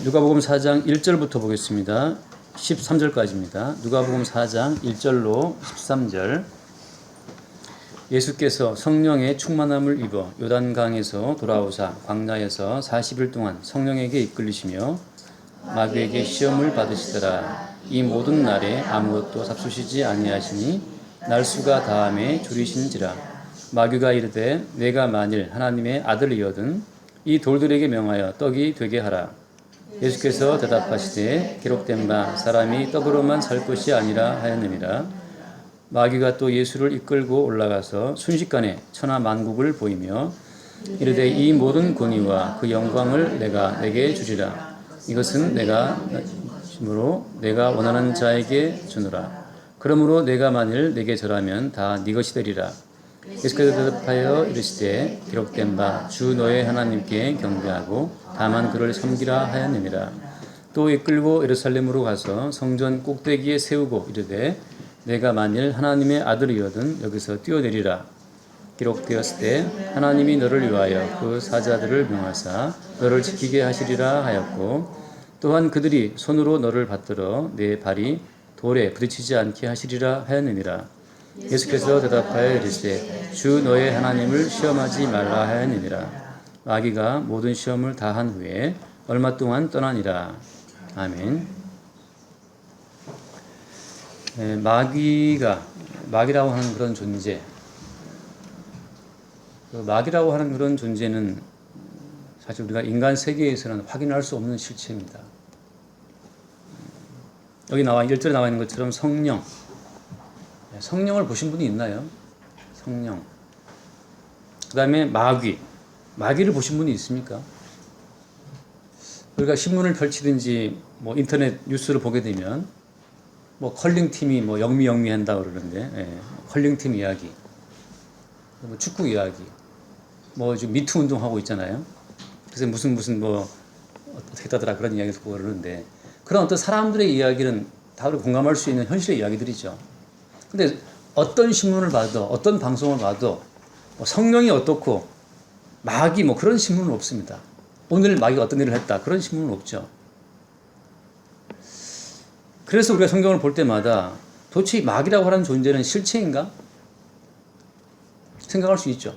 누가복음 4장 1절부터 보겠습니다. 13절까지입니다. 누가복음 4장 1절로 13절. 예수께서 성령의 충만함을 입어 요단강에서 돌아오사 광야에서 40일 동안 성령에게 이끌리시며 마귀에게 시험을 받으시더라. 이 모든 날에 아무것도 잡수시지 아니하시니 날수가 다함에 줄이신지라. 마귀가 이르되 내가 만일 하나님의 아들이거든 이 돌들에게 명하여 떡이 되게 하라. 예수께서 대답하시되 기록된 바 사람이 떡으로만 살 것이 아니라 하였느니라. 마귀가 또 예수를 이끌고 올라가서 순식간에 천하 만국을 보이며 이르되 이 모든 권위와 그 영광을 내가 내게 주리라. 이것은 내가 힘으로 내가 원하는 자에게 주노라. 그러므로 내가 만일 내게 절하면 다 네 것이 되리라. 예수께서 대답하여 이르시되 기록된 바 주 너의 하나님께 경배하고 다만 그를 섬기라 하였느니라. 또 이끌고 예루살렘으로 가서 성전 꼭대기에 세우고 이르되 내가 만일 하나님의 아들이거든 여기서 뛰어내리라. 기록되었을 때 하나님이 너를 위하여 그 사자들을 명하사 너를 지키게 하시리라 하였고 또한 그들이 손으로 너를 받들어 내 발이 돌에 부딪히지 않게 하시리라 하였느니라. 예수께서 대답하여 이르시되 주 너의 하나님을 시험하지 말라 하였느니라. 마귀가 모든 시험을 다 한 후에 얼마 동안 떠나니라. 아멘. 마귀라고 하는 그런 존재, 마귀라고 하는 그런 존재는 사실 우리가 인간 세계에서는 확인할 수 없는 실체입니다. 여기 1절에 나와 있는 것처럼 성령을 보신 분이 있나요? 성령. 그 다음에 마귀를 보신 분이 있습니까? 우리가 신문을 펼치든지 뭐 인터넷 뉴스를 보게 되면 뭐 컬링팀이 뭐 영미 한다고 그러는데, 컬링팀 이야기, 뭐 축구 이야기, 뭐 지금 미투 운동하고 있잖아요. 그래서 무슨 뭐 어떻게 하더라 그런 이야기 듣고 그러는데, 그런 어떤 사람들의 이야기는 다 공감할 수 있는 현실의 이야기들이죠. 근데 어떤 신문을 봐도 어떤 방송을 봐도 뭐 성령이 어떻고 마귀 뭐 그런 신문은 없습니다. 오늘 마귀가 어떤 일을 했다 그런 신문은 없죠. 그래서 우리가 성경을 볼 때마다 도대체 마귀라고 하는 존재는 실체인가? 생각할 수 있죠.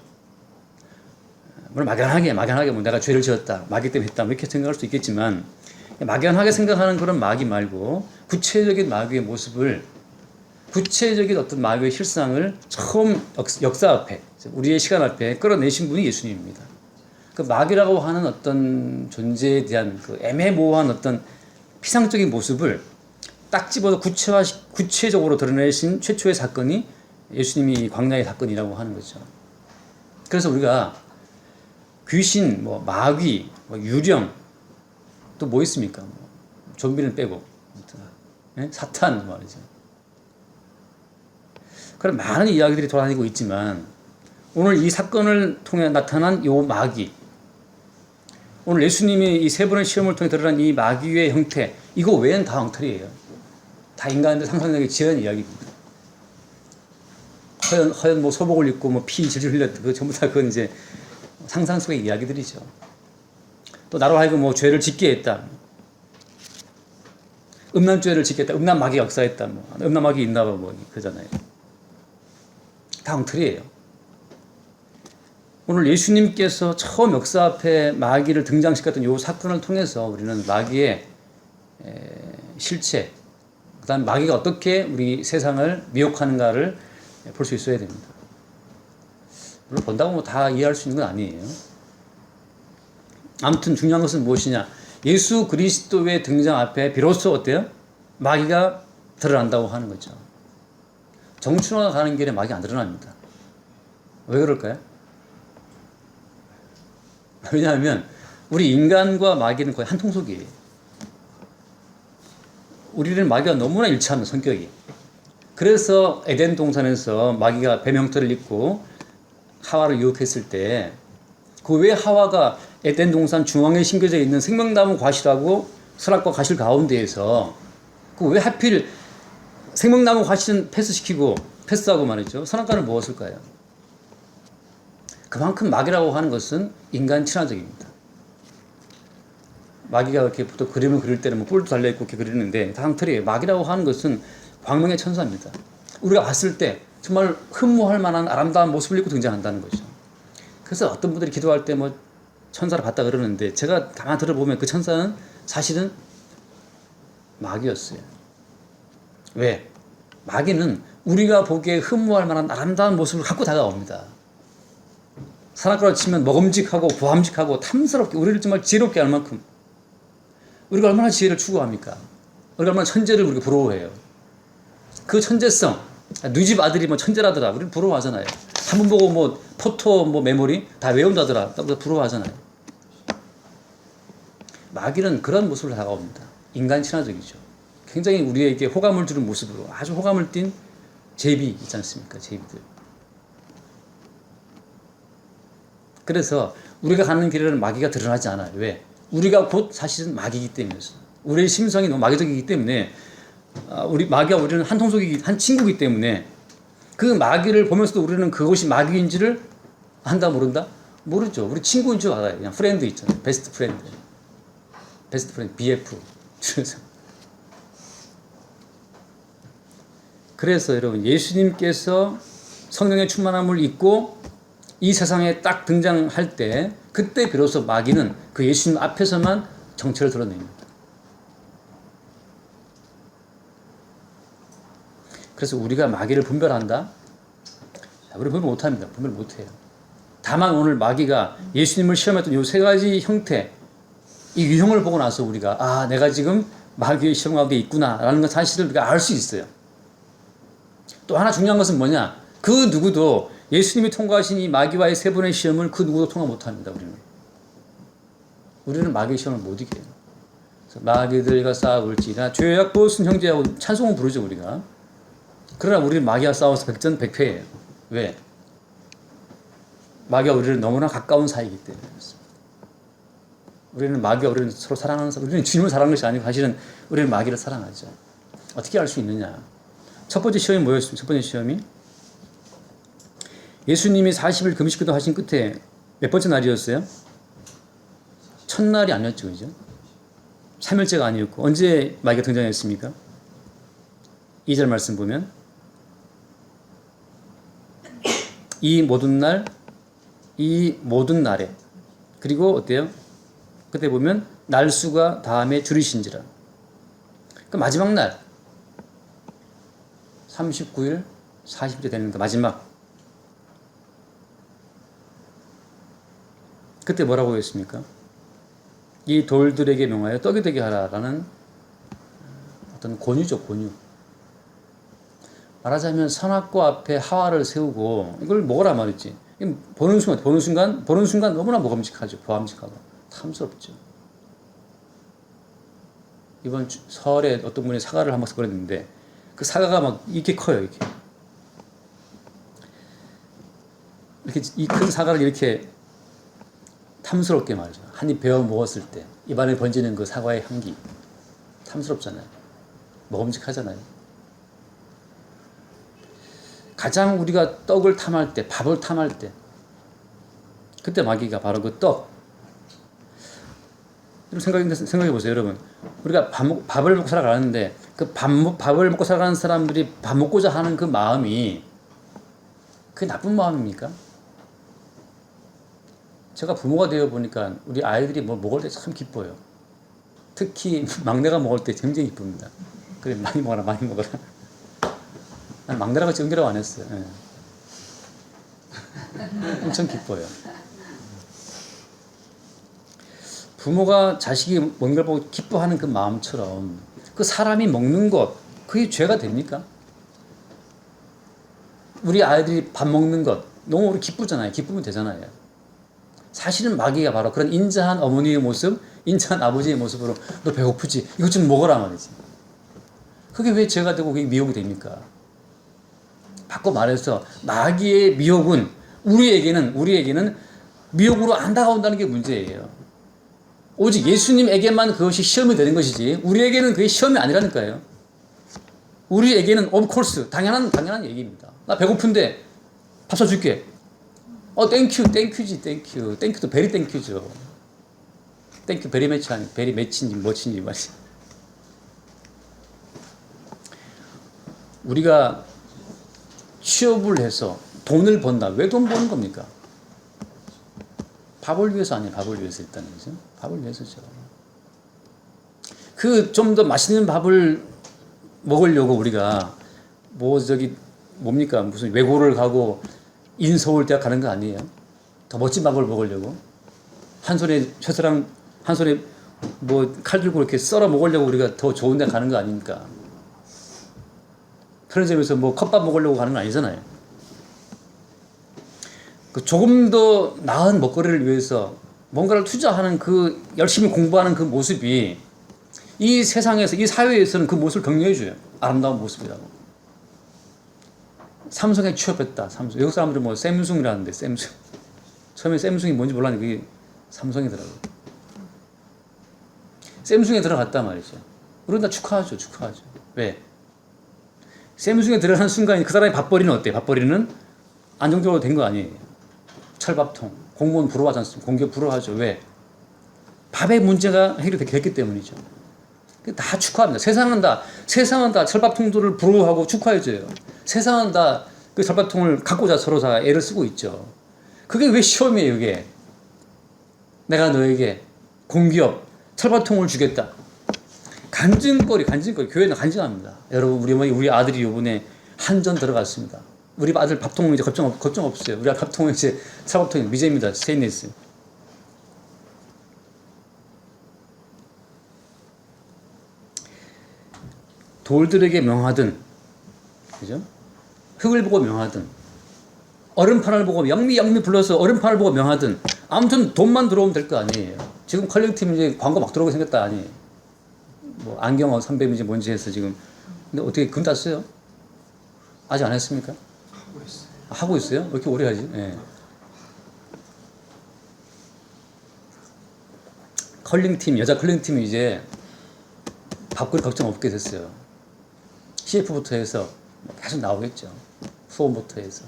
물론 막연하게 뭐 내가 죄를 지었다, 마귀 때문에 했다, 뭐 이렇게 생각할 수 있겠지만 막연하게 생각하는 그런 마귀 말고 구체적인 마귀의 모습을, 구체적인 어떤 마귀의 실상을 처음 역사 앞에, 우리의 시간 앞에 끌어내신 분이 예수님입니다. 그 마귀라고 하는 어떤 존재에 대한 그 애매모호한 어떤 피상적인 모습을 딱 집어서 구체적으로 드러내신 최초의 사건이 예수님이 광야의 사건이라고 하는 거죠. 그래서 우리가 귀신, 뭐 마귀, 뭐 유령, 또 뭐 있습니까? 좀비는 빼고, 사탄 말이죠. 그런 많은 이야기들이 돌아다니고 있지만 오늘 이 사건을 통해 나타난 이 마귀, 오늘 예수님이 이 세 번의 시험을 통해 드러난 이 마귀의 형태, 이거 외에는 다 엉터리예요. 다 인간들 상상력에 지은 이야기입니다. 허연 뭐 소복을 입고 뭐 피 질질 흘렸다, 그 전부 다 그건 이제 상상 속의 이야기들이죠. 또 나로 하여금 뭐 죄를 짓게 했다, 음란죄를 짓게 했다, 음란마귀가 역사했다, 뭐 음란마귀 있나봐 뭐 그러잖아요. 다 엉터리예요. 오늘 예수님께서 처음 역사 앞에 마귀를 등장시켰던 이 사건을 통해서 우리는 마귀의 실체, 그 다음 마귀가 어떻게 우리 세상을 미혹하는가를 볼 수 있어야 됩니다. 물론 본다고 뭐 다 이해할 수 있는 건 아니에요. 아무튼 중요한 것은 무엇이냐? 예수 그리스도의 등장 앞에 비로소 어때요? 마귀가 드러난다고 하는 거죠. 정춘화가 가는 길에 마귀가 안 드러납니다. 왜 그럴까요? 왜냐하면 우리 인간과 마귀는 거의 한 통속이에요. 우리는 마귀가 너무나 일치합니다, 성격이. 그래서 에덴 동산에서 마귀가 뱀 형태를 입고 하와를 유혹했을 때 그 왜 하와가 에덴 동산 중앙에 심겨져 있는 생명나무 과실하고 선악과 과실 가운데에서 그 왜 하필 생명나무 과실은 패스하고 말이죠, 선악과를 먹었을까요? 그만큼 마귀라고 하는 것은 인간 친화적입니다. 마귀가 이렇게 또 그림을 그릴 때는 뭐 뿔도 달려있고 이렇게 그리는데 다 틀이에요. 마귀라고 하는 것은 광명의 천사입니다. 우리가 봤을 때 정말 흠모할 만한 아름다운 모습을 입고 등장한다는 거죠. 그래서 어떤 분들이 기도할 때 뭐 천사를 봤다 그러는데 제가 가만 들어보면 그 천사는 사실은 마귀였어요. 왜? 마귀는 우리가 보기에 흠모할 만한 아름다운 모습을 갖고 다가옵니다. 산악과를 치면 먹음직하고 보함직하고 탐스럽게 우리를 정말 지혜롭게 할 만큼 우리가 얼마나 지혜를 추구합니까? 우리가 얼마나 천재를 우리가 부러워해요. 그 천재성, 누이 집 아들이 뭐 천재라더라. 우리는 부러워하잖아요. 한 번 보고 뭐 포토 뭐 메모리 다 외운다더라. 부러워하잖아요. 마귀는 그런 모습으로 다가옵니다. 인간 친화적이죠. 굉장히 우리에게 호감을 주는 모습으로 아주 호감을 띤 제비 있지 않습니까? 제비들. 그래서 우리가 가는 길에는 마귀가 드러나지 않아요. 왜? 우리가 곧 사실은 마귀이기 때문이었어. 우리의 심성이 너무 마귀적이기 때문에 우리 마귀와 우리는 한 통속이기 한 친구이기 때문에 그 마귀를 보면서도 우리는 그것이 마귀인지를 안다 모른다? 모르죠. 우리 친구인 줄 알아요. 그냥 프렌드 있잖아요. 베스트 프렌드. 베스트 프렌드 BF. 그래서 여러분 예수님께서 성령의 충만함을 입고 이 세상에 딱 등장할 때 그때 비로소 마귀는 그 예수님 앞에서만 정체를 드러냅니다. 그래서 우리가 마귀를 분별한다? 우리 분별 못합니다. 분별 못해요. 다만 오늘 마귀가 예수님을 시험했던 이 세 가지 형태, 이 유형을 보고 나서 우리가 내가 지금 마귀의 시험 가운데 있구나 라는 건 사실을 우리가 알 수 있어요. 또 하나 중요한 것은 뭐냐? 그 누구도 예수님이 통과하신 이 마귀와의 세 번의 시험을 그 누구도 통과 못합니다. 우리는 마귀의 시험을 못 이겨요. 마귀들과 싸울지라 죄악 보았은 형제하고 찬송은 부르죠 우리가. 그러나 우리는 마귀와 싸워서 백전백패예요. 왜? 마귀와 우리는 너무나 가까운 사이이기 때문에 그렇습니다. 우리는 마귀와 우리는 서로 사랑하는 사람, 우리는 주님을 사랑하는 것이 아니고 사실은 우리는 마귀를 사랑하죠. 어떻게 알 수 있느냐? 첫 번째 시험이 뭐였습니까? 첫 번째 시험이 예수님이 40일 금식기도 하신 끝에 몇 번째 날이었어요? 첫날이 아니었죠. 그죠? 3일째가 아니었고 언제 마귀가 등장했습니까? 2절 말씀 보면 이 모든 날에 그리고 어때요? 그때 보면 날수가 다음에 줄이신지라. 그 마지막 날 39일 40일째 되는 그 마지막 그때 뭐라고 했습니까? 이 돌들에게 명하여 떡이 되게 하라라는 어떤 권유죠, 권유. 말하자면 선악과 앞에 하와를 세우고 이걸 먹으라 말이지. 보는 순간 너무나 먹음직하죠. 보암직하고 탐스럽죠. 이번 설에 어떤 분이 사과를 한 박스 보냈는데 그 사과가 막 이렇게 커요, 이렇게 이 큰 사과를 이렇게 탐스럽게 말이죠. 한 입 베어 먹었을 때 입안에 번지는 그 사과의 향기 탐스럽잖아요. 먹음직하잖아요. 가장 우리가 떡을 탐할 때, 밥을 탐할 때 그때 마귀가 바로 그 떡. 생각해 보세요, 여러분. 우리가 밥을 먹고 살아가는데 그 밥을 먹고 살아가는 사람들이 밥 먹고자 하는 그 마음이 그게 나쁜 마음입니까? 제가 부모가 되어 보니까 우리 아이들이 뭐 먹을 때 참 기뻐요. 특히 막내가 먹을 때 굉장히 기쁩니다. 그래, 많이 먹어라, 많이 먹어라. 난 막내라고 연기라고 안 했어요. 네. 엄청 기뻐요. 부모가 자식이 먹는 걸 보고 기뻐하는 그 마음처럼 그 사람이 먹는 것, 그게 죄가 됩니까? 우리 아이들이 밥 먹는 것, 너무 우리 기쁘잖아요. 기쁘면 되잖아요. 사실은 마귀가 바로 그런 인자한 어머니의 모습, 인자한 아버지의 모습으로 너 배고프지? 이것 좀 먹어라 말이지. 그게 왜 죄가 되고 그게 미혹이 됩니까? 바꿔 말해서 마귀의 미혹은 우리에게는 미혹으로 안 다가온다는 게 문제예요. 오직 예수님에게만 그것이 시험이 되는 것이지 우리에게는 그게 시험이 아니라니까요. 우리에게는 of course 당연한 얘기입니다. 나 배고픈데 밥 사줄게. 땡큐지. 땡큐도 베리 땡큐죠. 땡큐 베리 매치 아니 베리 매치인지 뭐친지 말이야. 우리가 취업을 해서 돈을 번다. 왜 돈 버는 겁니까? 밥을 위해서 아니에요. 밥을 위해서 했다는 거죠. 밥을 위해서죠. 그 좀 더 맛있는 밥을 먹으려고 우리가 뭐 저기 뭡니까 무슨 외고를 가고 인서울대학 가는 거 아니에요? 더 멋진 밥을 먹으려고 한 손에 쇠사랑 한 손에 뭐 칼 들고 이렇게 썰어 먹으려고 우리가 더 좋은 데 가는 거 아닙니까? 편의점에서 뭐 컵밥 먹으려고 가는 거 아니잖아요. 그 조금 더 나은 먹거리를 위해서 뭔가를 투자하는 그 열심히 공부하는 그 모습이 이 세상에서 이 사회에서는 그 모습을 격려해줘요. 아름다운 모습이라고. 삼성에 취업했다. 삼성. 외국 사람들은 뭐 샘숭이라는데 샘숭. 처음에 샘숭이 뭔지 몰랐는데 그게 삼성이더라고요. 샘숭에 들어갔단 말이죠. 우리는 다 축하하죠. 축하하죠. 왜? 샘숭에 들어가는 순간 그 사람의 밥벌이는 어때요? 밥벌이는 안정적으로 된 거 아니에요. 철밥통. 공무원 부러워하지 않습니까? 공기업 부러워하죠. 왜? 밥의 문제가 해결됐기 때문이죠. 다 축하합니다. 세상은 다 철밥통들을 부러워하고 축하해줘요. 세상은 다 그 철밥통을 갖고자 서로 다 애를 쓰고 있죠. 그게 왜 시험이에요, 이게? 내가 너에게 공기업 철밥통을 주겠다. 간증거리. 교회는 간증합니다. 여러분, 우리 아들이 이번에 한전 들어갔습니다. 우리 아들 밥통은 이제 걱정 없어요. 우리 아들 밥통은 이제 철밥통이 미제입니다. 스테인리스. 돌들에게 명하든, 그죠? 흙을 보고 명하든, 얼음판을 보고 영미 불러서 얼음판을 보고 명하든, 아무튼 돈만 들어오면 될 거 아니에요. 지금 컬렉팀 이제 광고 막 들어오게 생겼다 아니에요. 뭐 안경어 300인지 뭔지 해서 지금. 근데 어떻게 금 땄어요? 아직 안 했습니까? 하고 있어요. 하고 있어요? 왜 이렇게 오래 하지? 예. 컬링팀, 여자 컬링팀이 이제 밥그릇 걱정 없게 됐어요. CF부터 해서 계속 나오겠죠. 수원부터 해서.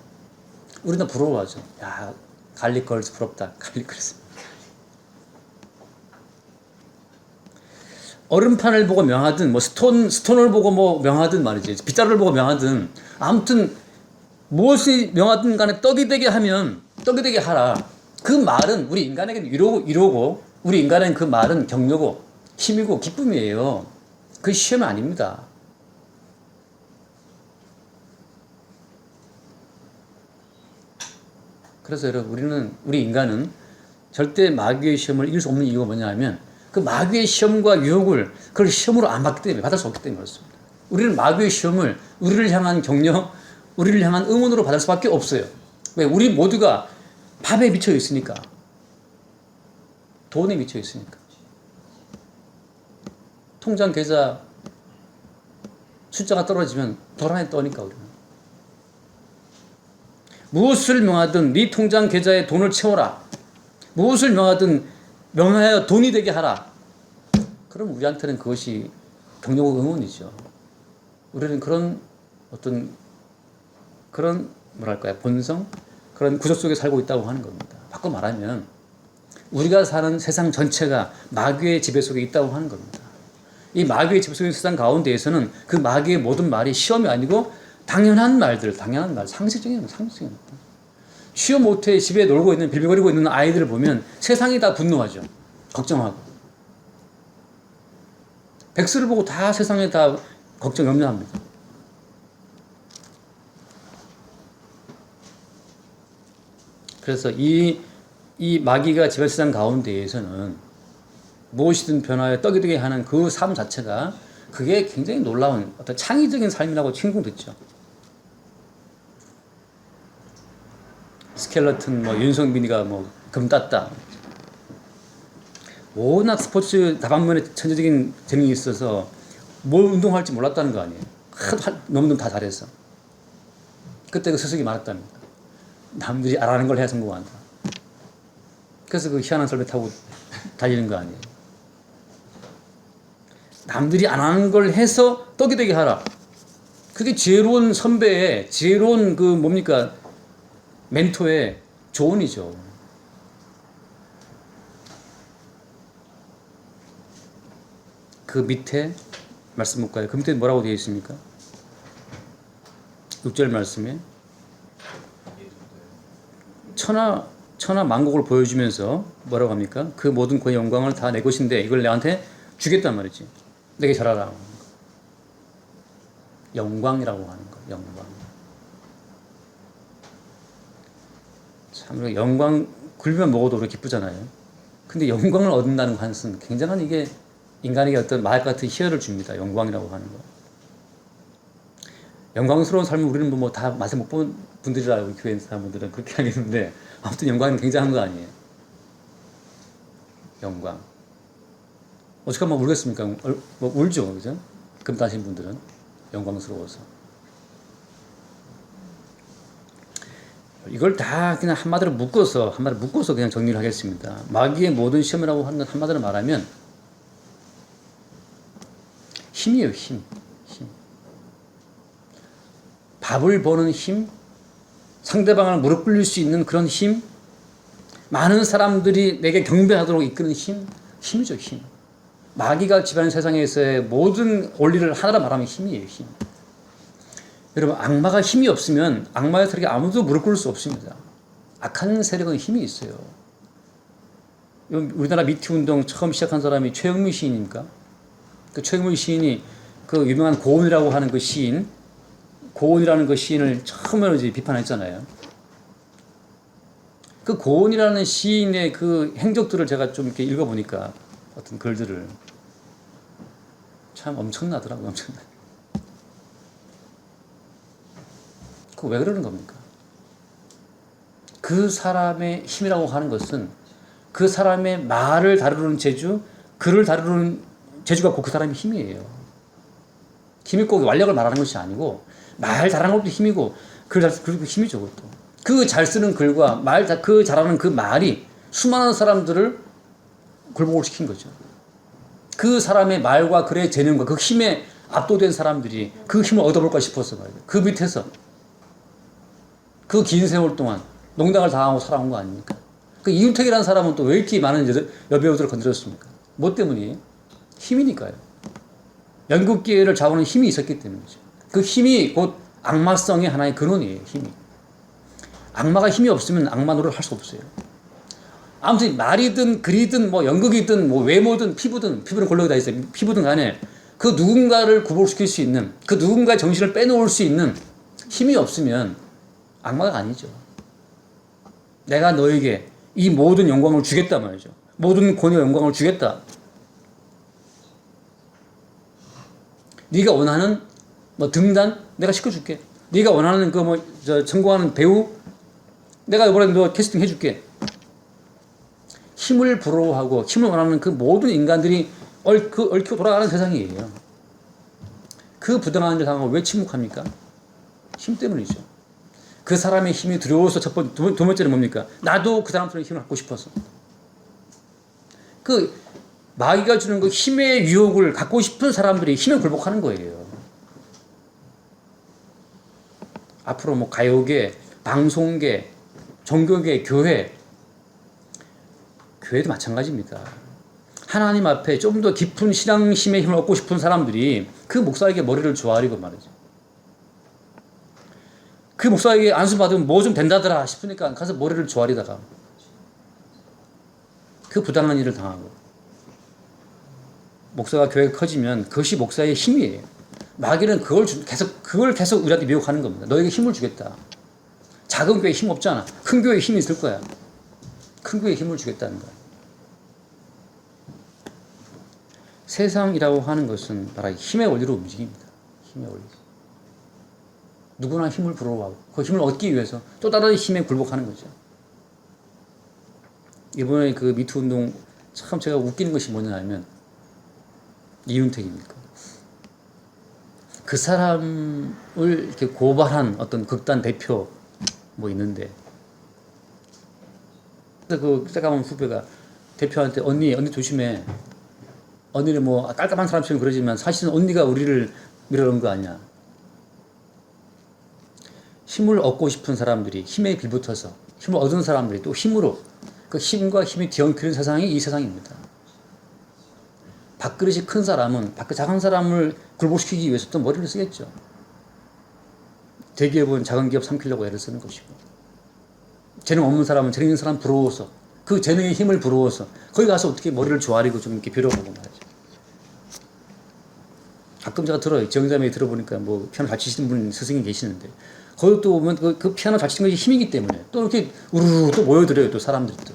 우리는 부러워하죠. 야, 갈릭걸스 부럽다. 갈릭걸스. 얼음판을 보고 명하든, 뭐 스톤을 보고 뭐 명하든 말이지. 빗자루를 보고 명하든, 아무튼 무엇이 명하든 간에 떡이 되게 하면 떡이 되게 하라. 그 말은 우리 인간에게는 위로고 우리 인간에게는 그 말은 격려고 힘이고 기쁨이에요. 그 시험이 아닙니다. 그래서 여러분 우리 인간은 절대 마귀의 시험을 이길 수 없는 이유가 뭐냐면 그 마귀의 시험과 유혹을 그걸 시험으로 안 받기 때문에 받을 수 없기 때문에 그렇습니다. 우리는 마귀의 시험을 우리를 향한 격려, 우리를 향한 응원으로 받을 수밖에 없어요. 왜? 우리 모두가 밥에 미쳐 있으니까. 돈에 미쳐 있으니까. 통장 계좌 숫자가 떨어지면 도란에 떠니까 우리는. 무엇을 명하든 네 통장 계좌에 돈을 채워라. 무엇을 명하여 돈이 되게 하라. 그럼 우리한테는 그것이 격려고 응원이죠. 우리는 그런 뭐랄까요, 본성? 그런 구조 속에 살고 있다고 하는 겁니다. 바꿔 말하면 우리가 사는 세상 전체가 마귀의 지배 속에 있다고 하는 겁니다. 이 마귀의 지배 속의 세상 가운데에서는 그 마귀의 모든 말이 시험이 아니고 당연한 말, 상식적인. 취업 못해 집에 놀고 있는, 빌빌거리고 있는 아이들을 보면 세상이 다 분노하죠. 걱정하고. 백수를 보고 다 세상에 다 걱정, 염려합니다. 그래서 이 마귀가 지배 세상 가운데에서는 무엇이든 변화에 떡이 되게 하는 그 삶 자체가 그게 굉장히 놀라운 어떤 창의적인 삶이라고 칭송됐죠. 스켈레톤 윤성빈이가 금 땄다. 워낙 스포츠 다방면에 천재적인 재능이 있어서 뭘 운동할지 몰랐다는 거 아니에요. 너무너무 다 잘해서. 그때 그 스승이 말했답니다. 남들이 안 하는 걸 해야 성공한다. 그래서 그 희한한 설배 타고 달리는 거 아니에요. 남들이 안 하는 걸 해서 떡이 되게 하라. 그게 지혜로운 선배의, 지혜로운 멘토의 조언이죠. 그 밑에 말씀 볼까요? 그 밑에 뭐라고 되어 있습니까? 6절 말씀에 천하 만국을 보여주면서 뭐라고 합니까? 그 모든 그 영광을 다 내 것인데 이걸 내한테 주겠단 말이지. 내게 잘하라. 영광이라고 하는 거. 영광. 참 영광 굴면 먹어도 그렇게 기쁘잖아요. 근데 영광을 얻는다는 것은 굉장한 이게 인간에게 어떤 말 같은 희열을 줍니다. 영광이라고 하는 거. 영광스러운 삶을 우리는 뭐 다 맛을 못 본 분들이라고 교회 사람들은 그렇게 하겠는데 아무튼 영광은 굉장한 거 아니에요. 영광. 어떻게 하면 울겠습니까? 뭐 울죠, 그죠? 금단신 분들은 영광스러워서. 이걸 다 그냥 한마디로 묶어서 그냥 정리를 하겠습니다. 마귀의 모든 시험이라고 하는 한마디로 말하면 힘이에요, 힘. 밥을 버는 힘, 상대방을 무릎 꿇릴 수 있는 그런 힘, 많은 사람들이 내게 경배하도록 이끄는 힘이죠, 힘. 마귀가 지배하는 세상에서의 모든 원리를 하나로 말하면 힘이에요, 힘. 여러분, 악마가 힘이 없으면 악마의 세력에 아무도 무릎 꿇을 수 없습니다. 악한 세력은 힘이 있어요. 우리나라 미투 운동 처음 시작한 사람이 최영미 시인입니까? 그 최영미 시인이 그 유명한 고온이라고 하는 그 시인, 고온이라는 그 시인을 처음으로 이제 비판했잖아요. 그 고온이라는 시인의 그 행적들을 제가 좀 이렇게 읽어보니까 어떤 글들을 참 엄청나더라고요, 엄청나. 그 왜 그러는 겁니까? 그 사람의 힘이라고 하는 것은 그 사람의 말을 다루는 재주, 글을 다루는 재주가 곧 그 사람의 힘이에요. 힘이 꼭 완력을 말하는 것이 아니고 말 잘하는 것도 힘이고 그리고 힘이죠, 그것도. 그 잘 쓰는 글과 그 잘하는 그 말이 수많은 사람들을 굴복을 시킨 거죠. 그 사람의 말과 글의 재능과 그 힘에 압도된 사람들이 그 힘을 얻어볼까 싶어서 말이에요. 그 밑에서 그 긴 세월 동안 농락을 당하고 살아온 거 아닙니까? 그 이윤택이라는 사람은 또 왜 이렇게 많은 여배우들을 건드렸습니까? 뭐 때문이에요? 힘이니까요. 연극계를 잡아오는 힘이 있었기 때문이죠. 그 힘이 곧 악마성의 하나의 근원이에요, 힘이. 악마가 힘이 없으면 악마 노릇을 할 수 없어요. 아무튼 말이든 글이든 뭐 연극이든 뭐 외모든 피부는 골록이 다 있어요. 피부든 간에 그 누군가를 구복시킬 수 있는, 그 누군가의 정신을 빼놓을 수 있는 힘이 없으면 악마가 아니죠. 내가 너에게 이 모든 영광을 주겠다 말이죠. 모든 권위와 영광을 주겠다. 네가 원하는 뭐 등단 내가 시켜줄게. 네가 원하는 그 뭐 전공하는 배우 내가 이번에 너 캐스팅 해줄게. 힘을 부러워하고 힘을 원하는 그 모든 인간들이 얽혀 돌아가는 세상이에요. 그 부당한 일 당하고 왜 침묵합니까? 힘 때문이죠. 그 사람의 힘이 두려워서 두 번째는 뭡니까? 나도 그 사람처럼 힘을 갖고 싶어서. 그 마귀가 주는 그 힘의 유혹을 갖고 싶은 사람들이 힘에 굴복하는 거예요. 앞으로 뭐 가요계, 방송계, 종교계, 교회도 마찬가지입니다. 하나님 앞에 좀 더 깊은 신앙심의 힘을 얻고 싶은 사람들이 그 목사에게 머리를 조아리고 말이죠. 그 목사에게 안수 받으면 뭐 좀 된다더라 싶으니까 가서 머리를 조아리다가 그 부당한 일을 당하고 목사가 교회가 커지면 그것이 목사의 힘이에요. 마귀는 그걸 계속 우리한테 미혹하는 겁니다. 너에게 힘을 주겠다. 작은 교회에 힘 없잖아. 큰 교회에 힘이 있을 거야. 큰 교회에 힘을 주겠다는 거야. 세상이라고 하는 것은 바로 힘의 원리로 움직입니다. 힘의 원리. 누구나 힘을 부러워하고 그 힘을 얻기 위해서 또 다른 힘에 굴복하는 거죠. 이번에 그 미투 운동 참 제가 웃기는 것이 뭐냐면 이윤택입니까? 그 사람을 이렇게 고발한 어떤 극단 대표 뭐 있는데 그 새까만 후배가 대표한테 언니 조심해. 언니는 뭐 깔끔한 사람처럼 그러지만 사실은 언니가 우리를 밀어넣은 거 아니야. 힘을 얻고 싶은 사람들이 힘에 빌붙어서 힘을 얻은 사람들이 또 힘으로 그 힘과 힘이 뒤엉키는 세상이 이 세상입니다. 밥그릇이 큰 사람은 밥그릇 작은 사람을 굴복시키기 위해서 또 머리를 쓰겠죠. 대기업은 작은 기업 삼키려고 애를 쓰는 것이고, 재능 없는 사람은 재능 있는 사람 부러워서, 그 재능의 힘을 부러워서 거기 가서 어떻게 머리를 조아리고 좀 이렇게 빌어보고 말이죠. 가끔 제가 들어요. 정자매에 들어보니까 뭐 피아노 잘 치시는 분 스승이 계시는데, 거기 또 보면 그 피아노 잘 치는 것이 힘이기 때문에 또 이렇게 우르르 또 모여들어요. 또 사람들이 또.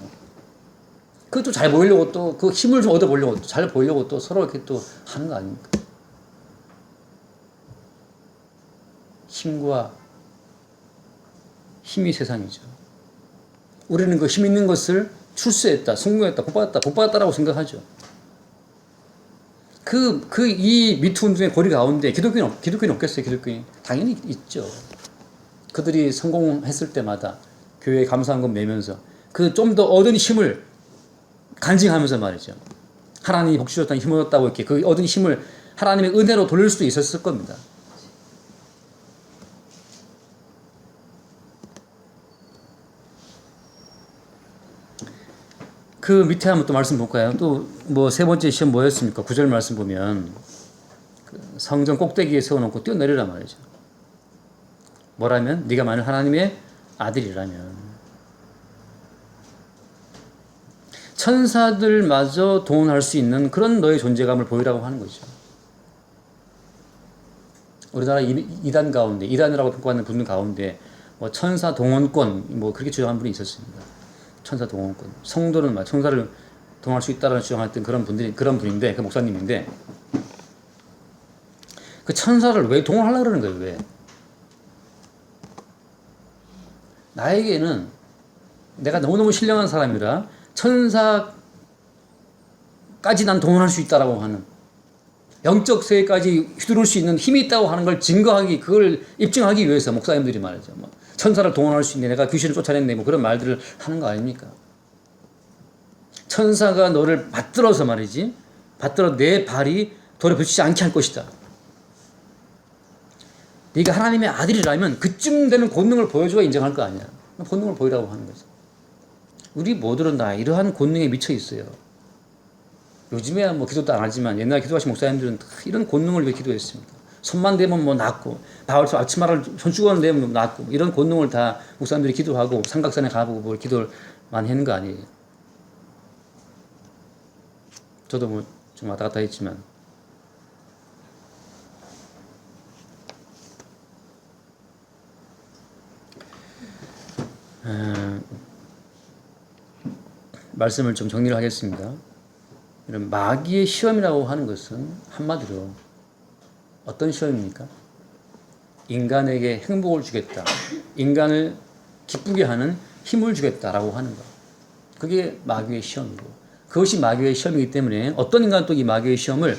그것도 잘 보이려고 또 그 힘을 좀 얻어보려고 또 잘 보이려고 또 서로 이렇게 또 하는 거 아닙니까? 힘이 세상이죠. 우리는 그 힘 있는 것을 출세했다, 성공했다, 복받았다라고 생각하죠. 이 미투 운동의 고리 가운데 기독교인이 없겠어요, 기독교인이? 당연히 있죠. 그들이 성공했을 때마다 교회에 감사한금 내면서 그 좀 더 얻은 힘을 간증하면서 말이죠. 하나님이 복 주셨다는 힘을 얻었다고 이렇게 그 얻은 힘을 하나님의 은혜로 돌릴 수도 있었을 겁니다. 그 밑에 한번 또 말씀 볼까요? 또 뭐 세 번째 시험 뭐였습니까? 9절 말씀 보면 그 성전 꼭대기에 세워놓고 뛰어내리란 말이죠. 뭐라면? 네가 만일 하나님의 아들이라면. 천사들마저 동원할 수 있는 그런 너의 존재감을 보이라고 하는 거죠. 우리나라 이단 가운데, 이단이라고 평가하는 분들 가운데 뭐 천사 동원권 뭐 그렇게 주장한 분이 있었습니다. 천사 동원권. 성도는 막 천사를 동원할 수 있다라는 주장했던 그런 분인데, 그 목사님인데, 그 천사를 왜 동원하려고 그러는 거예요, 왜? 나에게는 내가 너무너무 신령한 사람이라 천사까지 난 동원할 수 있다라고 하는, 영적 세계까지 휘두를 수 있는 힘이 있다고 하는 걸 증거하기, 그걸 입증하기 위해서 목사님들이 말이죠. 뭐 천사를 동원할 수 있네, 내가 귀신을 쫓아냈네, 뭐 그런 말들을 하는 거 아닙니까? 천사가 너를 받들어서 말이지, 받들어 내 발이 돌에 부딪히지 않게 할 것이다. 네가 하나님의 아들이라면 그쯤 되는 권능을 보여줘야 인정할 거 아니야. 권능을 보이라고 하는 거죠. 우리 모두는 다 이러한 권능에 미쳐 있어요. 요즘에야 뭐 기도도 안 하지만 옛날 기도하신 목사님들은 이런 권능을 위해 기도했습니다. 손만 대면 뭐 낫고, 앞치마를 손수건을 대면 낫고, 이런 권능을 다 목사님들이 기도하고 삼각산에 가보고 뭐 기도를 많이 했는 거 아니에요. 저도 뭐 좀 왔다 갔다 했지만. 말씀을 좀 정리를 하겠습니다. 이런 마귀의 시험이라고 하는 것은 한마디로 어떤 시험입니까? 인간에게 행복을 주겠다, 인간을 기쁘게 하는 힘을 주겠다라고 하는 것. 그게 마귀의 시험이고, 그것이 마귀의 시험이기 때문에 어떤 인간은 또 이 마귀의 시험을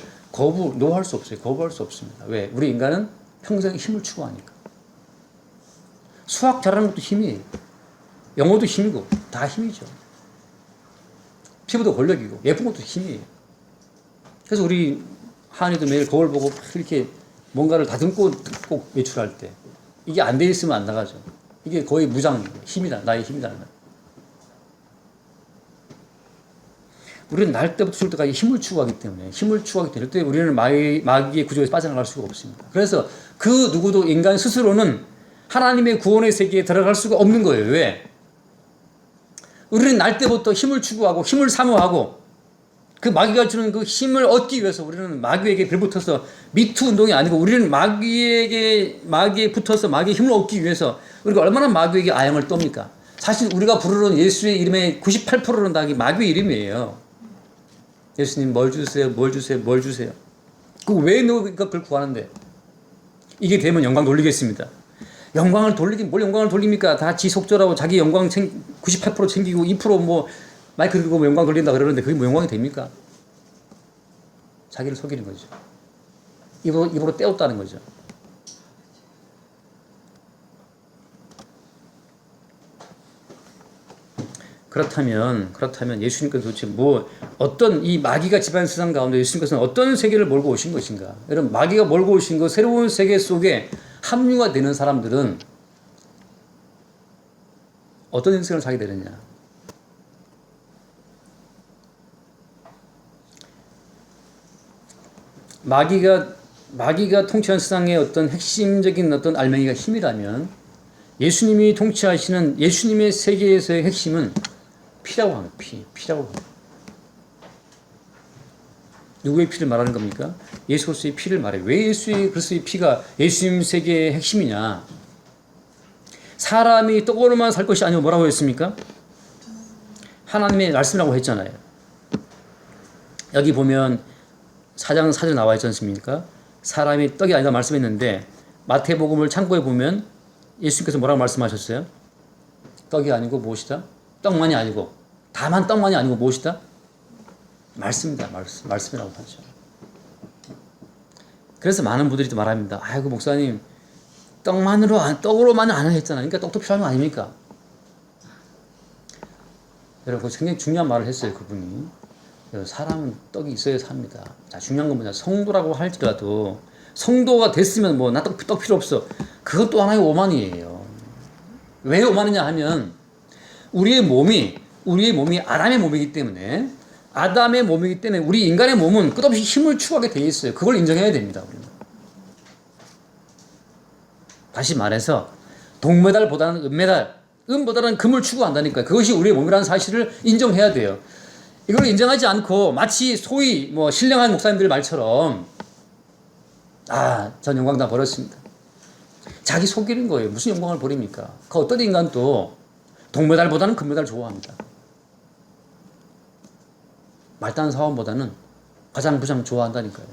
노할 수 없어요. 거부할 수 없습니다. 왜? 우리 인간은 평생 힘을 추구하니까. 수학 잘하는 것도 힘이에요. 영어도 힘이고 다 힘이죠. 피부도 권력이고 예쁜 것도 힘이에요. 그래서 우리 하은이도 매일 거울 보고 이렇게 뭔가를 다듬고 꼭 외출할 때 이게 안 돼 있으면 안 나가죠. 이게 거의 무장 힘이다, 나의 힘이다. 우리는 날 때부터 죽을 때까지 힘을 추구하기 때문에 절대 우리는 마귀의 구조에서 빠져나갈 수가 없습니다. 그래서 그 누구도 인간 스스로는 하나님의 구원의 세계에 들어갈 수가 없는 거예요. 왜? 우리는 날 때부터 힘을 추구하고 힘을 사모하고 그 마귀가 주는 그 힘을 얻기 위해서 우리는 마귀에게 빌붙어서, 미투 운동이 아니고 우리는 마귀에 붙어서 마귀의 힘을 얻기 위해서 우리가 얼마나 마귀에게 아영을 떱니까? 사실 우리가 부르는 예수의 이름의 98%는 다 마귀의 이름이에요. 예수님 뭘 주세요, 뭘 주세요, 뭘 주세요. 왜 그걸 구하는데? 이게 되면 영광 돌리겠습니다. 영광을 돌리긴 뭘 영광을 돌립니까? 다 지속적으로 자기 영광 98% 챙기고 2% 뭐 마이크 들고 뭐 영광 돌린다 그러는데 그게 뭐 영광이 됩니까? 자기를 속이는 거죠. 입으로 떼었다는 거죠. 그렇다면 예수님께서 도대체 어떤 이 마귀가 지배하는 세상 가운데 예수님께서는 어떤 세계를 몰고 오신 것인가? 여러분, 마귀가 몰고 오신 그 새로운 세계 속에 합류가 되는 사람들은 어떤 인생을 살게 되느냐? 마귀가 통치한 세상의 어떤 핵심적인 어떤 알맹이가 힘이라면 예수님이 통치하시는 예수님의 세계에서의 핵심은 피라고 합니다. 피라고 합니다. 누구의 피를 말하는 겁니까? 예수 그리스도의 피를 말해요. 왜 예수의 그리스도의 피가 예수님 세계의 핵심이냐? 사람이 떡으로만 살 것이 아니고 뭐라고 했습니까? 하나님의 말씀이라고 했잖아요. 여기 보면 4장 4절 나와 있지 않습니까? 사람이 떡이 아니다 말씀했는데 마태복음을 참고해 보면 예수님께서 뭐라고 말씀하셨어요? 떡이 아니고 무엇이다? 떡만이 아니고 다만 떡만이 아니고 무엇이다? 말씀이다. 말씀이라고 하죠. 그래서 많은 분들이 또 말합니다. 아이고 목사님 떡으로만 안 했잖아요. 그러니까 떡도 필요한 거 아닙니까? 여러분 굉장히 중요한 말을 했어요. 그분이. 사람은 떡이 있어야 삽니다. 자, 중요한 건 뭐냐? 성도라고 할지라도 성도가 됐으면 뭐 나 떡 필요 없어. 그것도 하나의 오만이에요. 왜 오만이냐 하면 우리의 몸이 아담의 몸이기 때문에 우리 인간의 몸은 끝없이 힘을 추구하게 돼 있어요. 그걸 인정해야 됩니다. 우리는. 다시 말해서 동메달보다는 은메달, 은보다는 금을 추구한다니까요. 그것이 우리의 몸이라는 사실을 인정해야 돼요. 이걸 인정하지 않고 마치 소위 뭐 신령한 목사님들 말처럼 전 영광 다 버렸습니다. 자기 속이는 거예요. 무슨 영광을 버립니까? 그 어떤 인간도 동메달보다는 금메달 좋아합니다. 말단 사원보다는 가장 부장 좋아한다니까요.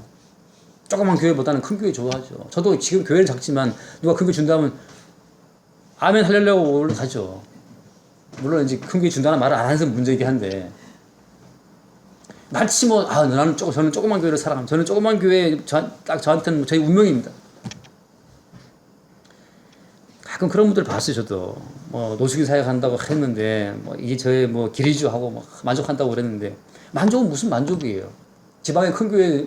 조그만 교회보다는 큰 교회 좋아하죠. 저도 지금 교회는 작지만 누가 큰 교회 준다면 아멘 하려고 올라가죠. 물론 이제 큰 교회 준다는 말을 안 하는 사람은 문제이긴 한데 마치 저는 조그만 교회를 사랑합니다. 저는 조그만 교회 딱 저한테는 저희 운명입니다. 가끔 그런 분들 봤어요. 저도 뭐 노숙인 사역 한다고 했는데 뭐 이게 저의 뭐 길이죠 하고 막 만족한다고 그랬는데 만족은 무슨 만족이에요? 지방에 큰 교회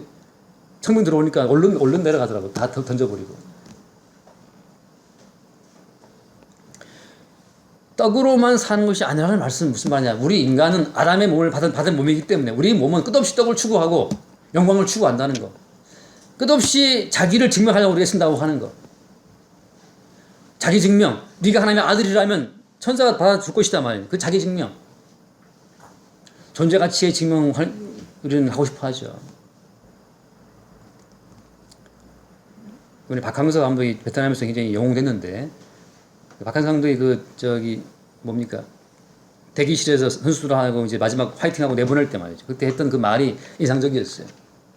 청년 들어오니까 얼른 내려가더라고. 다 던져버리고. 떡으로만 사는 것이 아니라는 말씀은 무슨 말이냐? 우리 인간은 아담의 몸을 받은 몸이기 때문에 우리 몸은 끝없이 떡을 추구하고 영광을 추구한다는 거. 끝없이 자기를 증명하려고 우리가 쓴다고 하는 거. 자기 증명. 네가 하나님의 아들이라면 천사가 받아줄 것이다 말이에요. 그 자기 증명. 존재 가치의 증명을 우리는 하고 싶어 하죠. 우리 박항서 감독이 베트남에서 굉장히 영웅됐는데 박항서 감독이 대기실에서 선수들하고 이제 마지막 화이팅하고 내보낼 때 말이죠. 그때 했던 그 말이 인상적이었어요.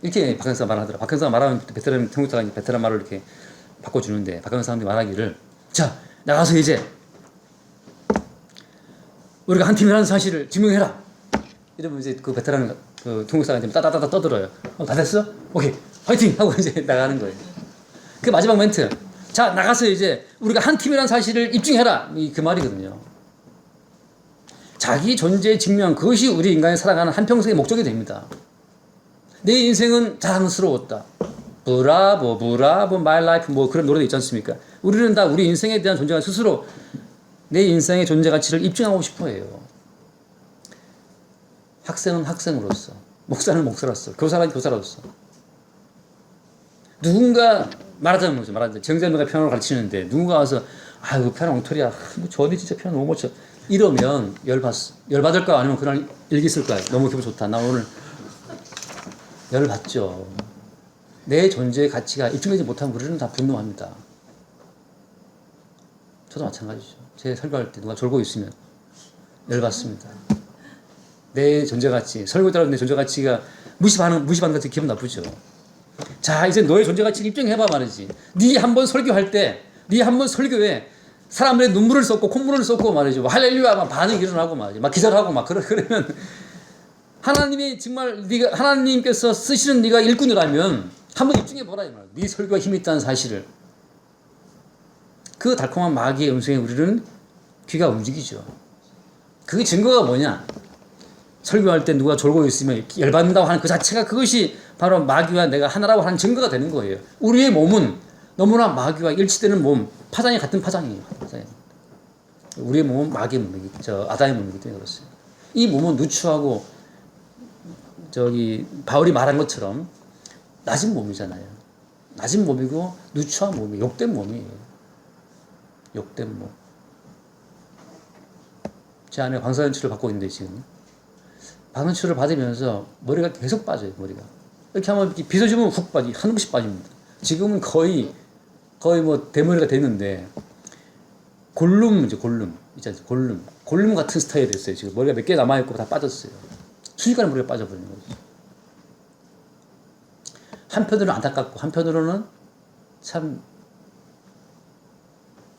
이렇게 박항서가 말하더라. 박항서가 말하면 베테랑 통역사가 베테랑 말을 이렇게 바꿔주는데 박항서 감독이 말하기를 자 나가서 이제 우리가 한 팀이라는 사실을 증명해라. 이러면 이제 그 베테랑 그 통역사가 이제 따다다다 떠들어요. 다 됐어? 오케이 화이팅 하고 이제 나가는 거예요. 그 마지막 멘트. 자 나가서 이제 우리가 한 팀이라는 사실을 입증해라. 그 말이거든요. 자기 존재의 증명 그것이 우리 인간이 살아가는 한평생의 목적이 됩니다. 내 인생은 자랑스러웠다. 브라보 마이 라이프 뭐 그런 노래도 있지 않습니까? 우리는 다 우리 인생에 대한 존재가 스스로 내 인생의 존재 가치를 입증하고 싶어 해요. 학생은 학생으로서, 목사는 목사로서, 교사는 교사로서. 누군가 말하자면 정재미가 피아노를 가르치는데 누군가 와서 그 피아노 엉터리야. 저 어디 진짜 피아노 너무 못 쳐. 이러면 열받을까 아니면 그날 일기 쓸까? 너무 기분 좋다. 나 오늘 열받죠. 내 존재의 가치가 입증되지 못한 우리는 다 분노합니다. 저도 마찬가지죠. 제 설교할 때 누가 졸고 있으면 열받습니다. 내 존재 가치, 설교에 따라 내 존재 가치가 무시받는 것이 기분 나쁘죠. 자, 이제 너의 존재 가치를 입증해봐 말이지. 네 한 번 설교할 때, 네 한 번 설교에 사람들의 눈물을 쏟고 콧물을 쏟고 말이죠. 뭐 할렐루야 막 반응이 일어나고 말이죠. 막 기절하고 막 그러면 하나님이 정말 하나님께서 쓰시는 네가 일꾼이라면 한번 입증해보라 이 말이야. 네 설교가 힘이 있다는 사실을. 그 달콤한 마귀의 음성에 우리는 귀가 움직이죠. 그 증거가 뭐냐? 설교할 때 누가 졸고 있으면 열받는다고 하는 그 자체가 그것이 바로 마귀와 내가 하나라고 하는 증거가 되는 거예요. 우리의 몸은 너무나 마귀와 일치되는 몸, 파장이 같은 파장이에요. 우리의 몸은 마귀의 몸이죠. 아담의 몸이기 때문에 그렇습니다. 이 몸은 누추하고 바울이 말한 것처럼 낮은 몸이잖아요. 낮은 몸이고 누추한 몸이에요. 욕된 몸이에요. 욕된 몸. 제 아내가 방사선치료를 받고 있는데 지금 방사선치료를 받으면서 머리가 계속 빠져요. 머리가 이렇게 하면 빗어주면 훅 한 번씩 빠집니다. 지금은 거의 뭐 대머리가 됐는데 골룸이죠. 골룸 있잖아요. 골룸 같은 스타일이 됐어요. 지금 머리가 몇 개 남아있고 다 빠졌어요. 순식간에 머리가 빠져버리는 거죠. 한편으로는 안타깝고 한편으로는 참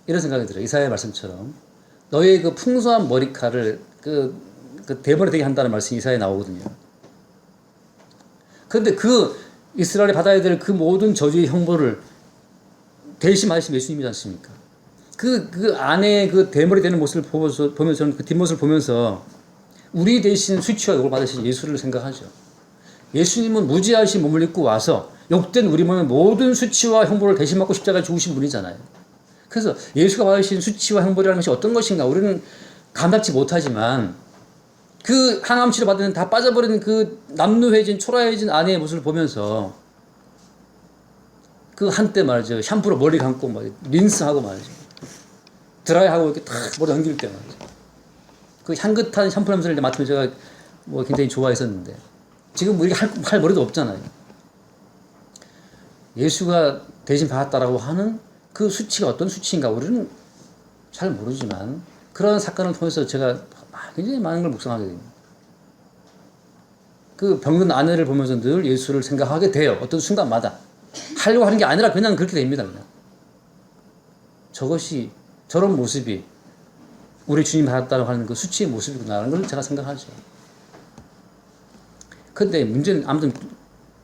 이런 생각이 들어요. 이사야의 말씀처럼 너의 그 풍성한 머리카락을 그 대머리 되게 한다는 말씀이 이사야에 나오거든요. 그런데 그 이스라엘이 받아야 될 그 모든 저주의 형벌을 대신 받으신 예수님이지 않습니까? 그 안에 그 대머리 되는 모습을 보면서 저는 그 뒷모습을 보면서 우리 대신 수치와 욕을 받으신 예수를 생각하죠. 예수님은 무지하신 몸을 입고 와서 욕된 우리 몸의 모든 수치와 형벌을 대신 받고 십자가에 죽으신 분이잖아요. 그래서 예수가 받으신 수치와 형벌이라는 것이 어떤 것인가 우리는 감당치 못하지만 그 항암 치료 받는 다 빠져버린 그 남루해진 초라해진 아내의 모습을 보면서 그 한때 말이죠. 샴푸로 머리 감고 막 린스하고 말이죠. 드라이하고 이렇게 탁 머리 넘길 때 말이죠. 그 향긋한 샴푸 냄새를 맡으면 제가 뭐 굉장히 좋아했었는데 지금 뭐 이렇게 할 머리도 없잖아요. 예수가 대신 받았다라고 하는 그 수치가 어떤 수치인가 우리는 잘 모르지만 그런 사건을 통해서 제가 굉장히 많은 걸 묵상하게 됩니다. 그 병든 아내를 보면서 늘 예수를 생각하게 돼요. 어떤 순간마다. 하려고 하는 게 아니라 그냥 그렇게 됩니다. 그냥. 저것이 저런 모습이 우리 주님 받았다고 하는 그 수치의 모습이구나라는 걸 제가 생각하죠. 근데 문제는 아무튼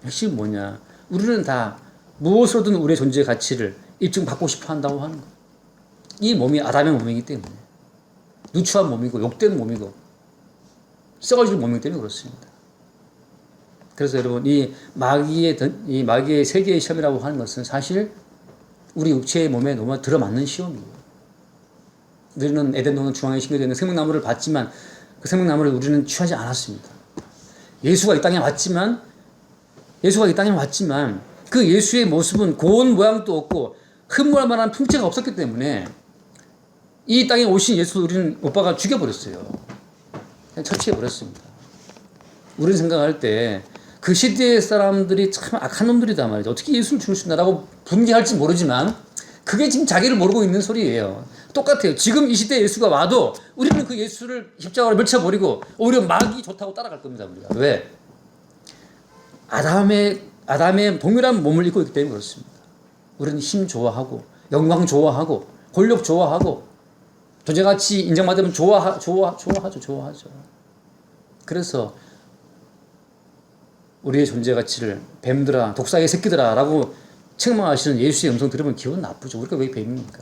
핵심이 뭐냐. 우리는 다 무엇으로든 우리의 존재의 가치를 입증받고 싶어 한다고 하는 거예요. 이 몸이 아담의 몸이기 때문에. 누추한 몸이고 욕된 몸이고 썩어질 몸이기 때문에 그렇습니다. 그래서 여러분 이 마귀의 세계의 시험이라고 하는 것은 사실 우리 육체의 몸에 너무 들어맞는 시험이에요. 우리는 에덴동산 중앙에 심겨져 있는 생명나무를 봤지만 그 생명나무를 우리는 취하지 않았습니다. 예수가 이 땅에 왔지만 그 예수의 모습은 고운 모양도 없고 흠모할 만한 풍채가 없었기 때문에 이 땅에 오신 예수를 우리는 오빠가 죽여버렸어요. 그냥 처치해버렸습니다. 우리는 생각할 때 그 시대의 사람들이 참 악한 놈들이다 말이죠. 어떻게 예수를 죽일 수 있나라고 분개할지 모르지만 그게 지금 자기를 모르고 있는 소리예요. 똑같아요. 지금 이 시대에 예수가 와도 우리는 그 예수를 십자가로 멸쳐버리고 오히려 마귀 좋다고 따라갈 겁니다. 우리가. 왜? 아담의 동일한 몸을 입고 있기 때문에 그렇습니다. 우리는 힘 좋아하고 영광 좋아하고 권력 좋아하고 존재가치 인정받으면 좋아하죠. 그래서 우리의 존재 가치를 뱀들아, 독사의 새끼들아 라고 책망하시는 예수의 음성 들으면 기분 나쁘죠. 우리가 왜 뱀입니까?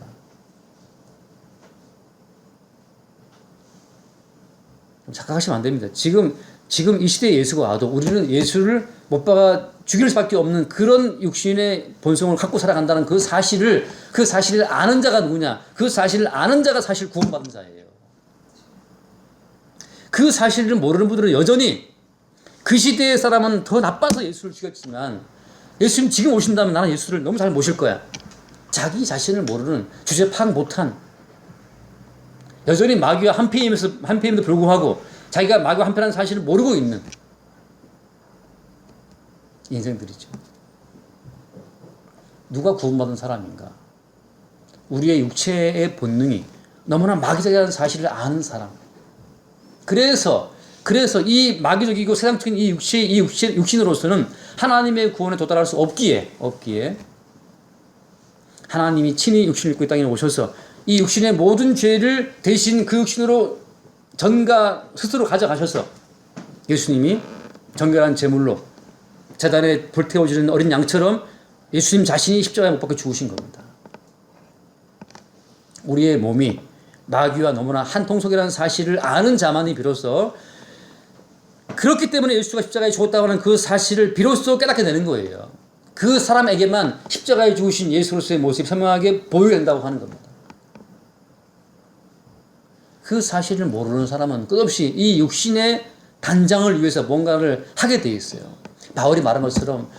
좀 착각하시면 안 됩니다. 지금 이 시대에 예수가 와도 우리는 예수를 못 박아 죽일 수밖에 없는 그런 육신의 본성을 갖고 살아간다는 그 사실을 아는 자가 누구냐? 그 사실을 아는 자가 사실 구원받은 자예요. 그 사실을 모르는 분들은 여전히 그 시대의 사람은 더 나빠서 예수를 죽였지만 예수님 지금 오신다면 나는 예수를 너무 잘 모실 거야. 자기 자신을 모르는 주제 파악 못한 여전히 마귀와 한패임에도 불구하고 자기가 마귀와 한패라는 사실을 모르고 있는 인생들이죠. 누가 구원받은 사람인가? 우리의 육체의 본능이 너무나 마귀적이라는 사실을 아는 사람. 그래서 이 마귀적이고 세상적인 이 육신으로서는 하나님의 구원에 도달할 수 없기에 하나님이 친히 육신을 입고 이 땅에 오셔서 이 육신의 모든 죄를 대신 그 육신으로 전가 스스로 가져가셔서 예수님이 정결한 제물로 제단에 불태워지는 어린 양처럼 예수님 자신이 십자가에 못 박혀 죽으신 겁니다. 우리의 몸이 마귀와 너무나 한 통속이라는 사실을 아는 자만이 비로소 그렇기 때문에 예수가 십자가에 죽었다고 하는 그 사실을 비로소 깨닫게 되는 거예요. 그 사람에게만 십자가에 죽으신 예수로서의 모습이 선명하게 보여된다고 하는 겁니다. 그 사실을 모르는 사람은 끝없이 이 육신의 단장을 위해서 뭔가를 하게 돼 있어요. 바울이 말한 것처럼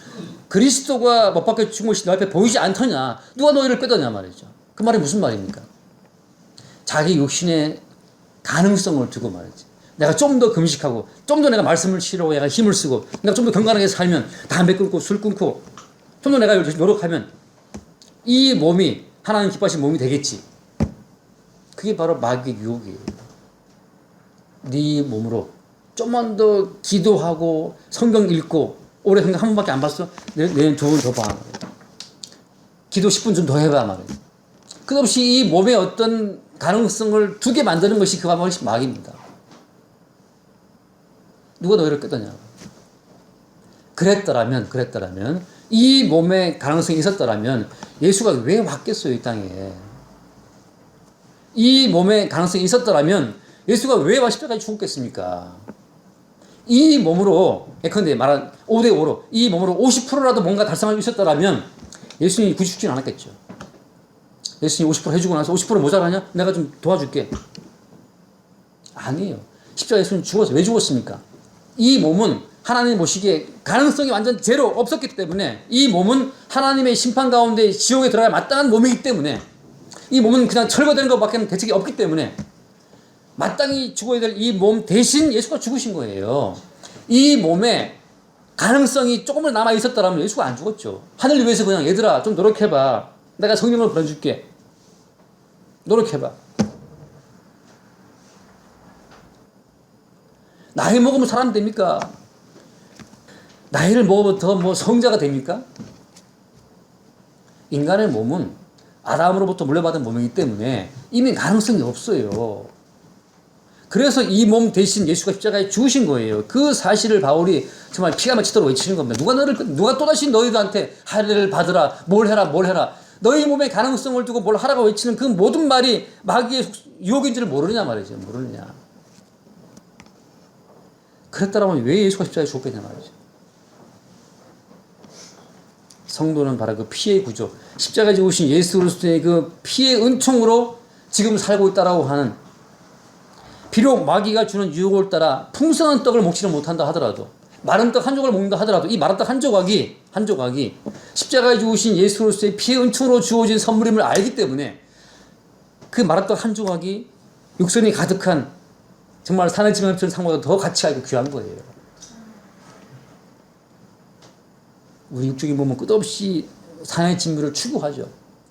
그리스도가 못 박혀 죽은 것이 너 앞에 보이지 않더냐? 누가 너희를 빼더냐 말이죠. 그 말이 무슨 말입니까? 자기 욕심의 가능성을 두고 말이지. 내가 좀 더 금식하고 좀 더 내가 말씀을 치려고 내가 힘을 쓰고 내가 좀 더 건강하게 살면 담배 끊고 술 끊고 좀 더 내가 노력하면 이 몸이 하나님 기뻐하신 몸이 되겠지. 그게 바로 마귀의 유혹이에요. 네 몸으로 좀만 더 기도하고 성경 읽고 올해 성경 한 번밖에 안 봤어? 내년 두 번 더 봐. 기도 10분 좀 더 해봐 말이에요. 끝없이 이 몸의 어떤 가능성을 두게 만드는 것이 그 것이 마귀입니다. 누가 너희를 끄더냐? 그랬더라면 이 몸에 가능성이 있었더라면 예수가 왜 왔겠어요, 이 땅에? 이 몸에 가능성이 있었더라면 예수가 왜 와 십자가에 죽었겠습니까? 이 몸으로 예컨대 말한 5대5로 이 몸으로 50%라도 뭔가 달성할 수 있었더라면 예수님이 굳이 죽지는 않았겠죠. 예수님이 50% 해주고 나서 50% 모자라냐? 내가 좀 도와줄게. 아니에요. 십자가에 예수님 죽었어요. 왜 죽었습니까? 이 몸은 하나님 보시기에 가능성이 완전 제로 없었기 때문에 이 몸은 하나님의 심판 가운데 지옥에 들어가야 마땅한 몸이기 때문에 이 몸은 그냥 철거되는 것밖에 대책이 없기 때문에 마땅히 죽어야 될 이 몸 대신 예수가 죽으신 거예요. 이 몸에 가능성이 조금은 남아 있었더라면 예수가 안 죽었죠. 하늘 위에서 그냥 얘들아 좀 노력해봐. 내가 성령을 보내줄게. 노력해봐. 나이 먹으면 사람 됩니까? 나이를 먹어부터 뭐 성자가 됩니까? 인간의 몸은 아담으로부터 물려받은 몸이기 때문에 이미 가능성이 없어요. 그래서 이 몸 대신 예수가 십자가에 죽으신 거예요. 그 사실을 바울이 정말 피가 맺히도록 외치는 겁니다. 누가 또다시 너희들한테 할례를 받으라, 뭘 해라. 너희 몸의 가능성을 두고 뭘 하라고 외치는 그 모든 말이 마귀의 유혹인지를 모르느냐 말이죠. 모르느냐. 그랬더라면 왜 예수가 십자가에 죽었겠냐 말이죠. 성도는 바로 그 피의 구조, 십자가에 죽으신 예수 그리스도의 그 피의 은총으로 지금 살고 있다라고 하는, 비록 마귀가 주는 유혹을 따라 풍성한 떡을 먹지는 못한다 하더라도, 마른 떡 한 조각을 먹는다 하더라도 이 마른 떡 한 조각이 십자가에 죽으신 예수 그리스도의 피의 은총으로 주어진 선물임을 알기 때문에 그 마른 떡 한 조각이 육선이 가득한 정말 산의 지명처럼 상보다 더 가치가 있고 귀한 거예요. 우리 육적인 몸은 끝없이 산의 진미를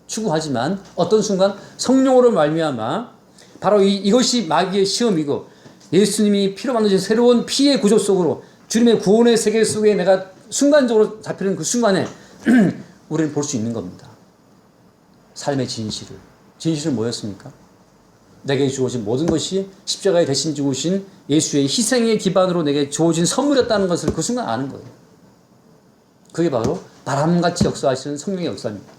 추구하지만 어떤 순간 성령으로 말미암아 바로 이것이 마귀의 시험이고 예수님이 피로 만드신 새로운 피의 구조 속으로 주님의 구원의 세계 속에 내가 순간적으로 잡히는 그 순간에 우리는 볼 수 있는 겁니다. 삶의 진실을. 진실은 뭐였습니까? 내게 주어진 모든 것이 십자가에 대신 죽으신 예수의 희생의 기반으로 내게 주어진 선물이었다는 것을 그 순간 아는 거예요. 그게 바로 바람같이 역사하시는 성령의 역사입니다.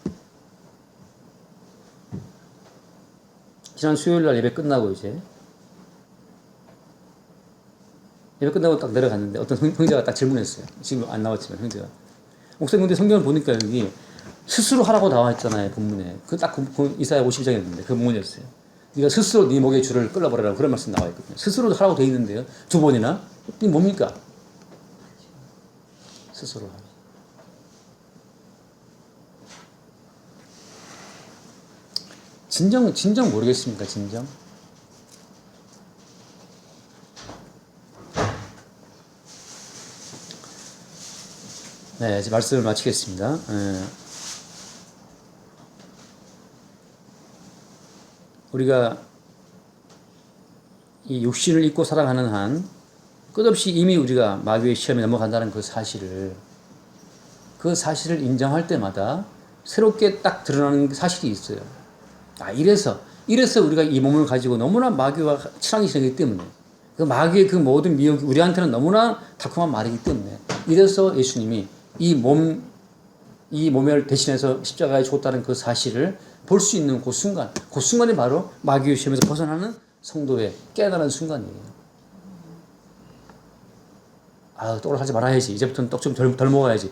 지난 수요일날 예배 끝나고 예배 끝나고 딱 내려갔는데 어떤 형제가 딱 질문했어요. 지금 안 나왔지만 형제가. 목사님 근데 성경을 보니까 여기 스스로 하라고 나와 있잖아요. 본문에. 이사야 52장이었는데 그 본문이었어요. 네가 스스로 네 목의 줄을 끌어버려라 그런 말씀 나와 있거든요. 스스로 하라고 돼 있는데요. 2번이나. 이게 뭡니까? 스스로 하라. 진정 모르겠습니까? 진정? 네, 이제 말씀을 마치겠습니다. 우리가 이 육신을 입고 살아가는 한 끝없이 이미 우리가 마귀의 시험에 넘어간다는 그 사실을 인정할 때마다 새롭게 딱 드러나는 사실이 있어요. 이래서 우리가 이 몸을 가지고 너무나 마귀와 친하게 지내기 때문에 그 마귀의 그 모든 미혹이 우리한테는 너무나 달콤한 말이기 때문에 이래서 예수님이 이 몸을 대신해서 십자가에 죽었다는 그 사실을 볼 수 있는 그 순간이 바로 마귀의 시험에서 벗어나는 성도의 깨달은 순간이에요. 떡을 하지 말아야지. 이제부터는 떡 좀 덜 먹어야지.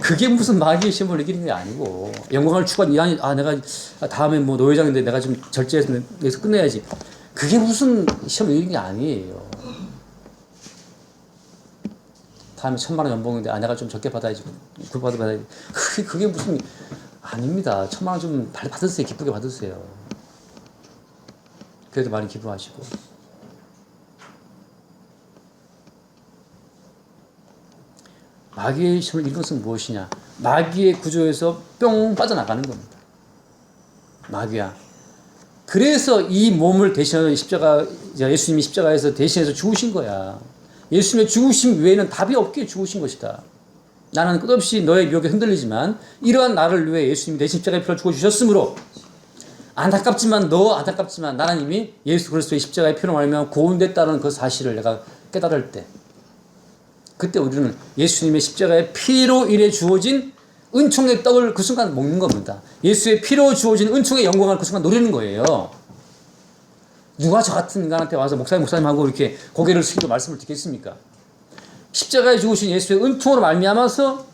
그게 무슨 마귀의 시험을 이기는 게 아니고, 영광을 추구한 내가 다음에 뭐 노회장인데 내가 좀 절제해서 여기서 끝내야지. 그게 무슨 시험을 이기는 게 아니에요. 다음에 1,000만 원 연봉인데 내가 좀 적게 받아야지. 받아야지. 그게 무슨, 아닙니다. 1,000만 원 좀 받으세요. 기쁘게 받으세요. 그래도 많이 기부하시고. 마귀의 시험을 이긴 것은 무엇이냐? 마귀의 구조에서 뿅 빠져나가는 겁니다. 마귀야. 그래서 이 몸을 대신해서 예수님이 십자가에서 대신해서 죽으신 거야. 예수님의 죽으심 외에는 답이 없기에 죽으신 것이다. 나는 끝없이 너의 유혹에 흔들리지만 이러한 나를 위해 예수님이 대신 십자가의 피를 죽어주셨으므로 안타깝지만 나는 이미 예수 그리스도의 십자가의 피로 말미암아 구원됐다는 그 사실을 내가 깨달을 때, 그때 우리는 예수님의 십자가의 피로 인해 주어진 은총의 떡을 그 순간 먹는 겁니다. 예수의 피로 주어진 은총의 영광을 그 순간 노리는 거예요. 누가 저 같은 인간한테 와서 목사님하고 이렇게 고개를 숙이고 말씀을 듣겠습니까? 십자가에 죽으신 예수의 은총으로 말미암아서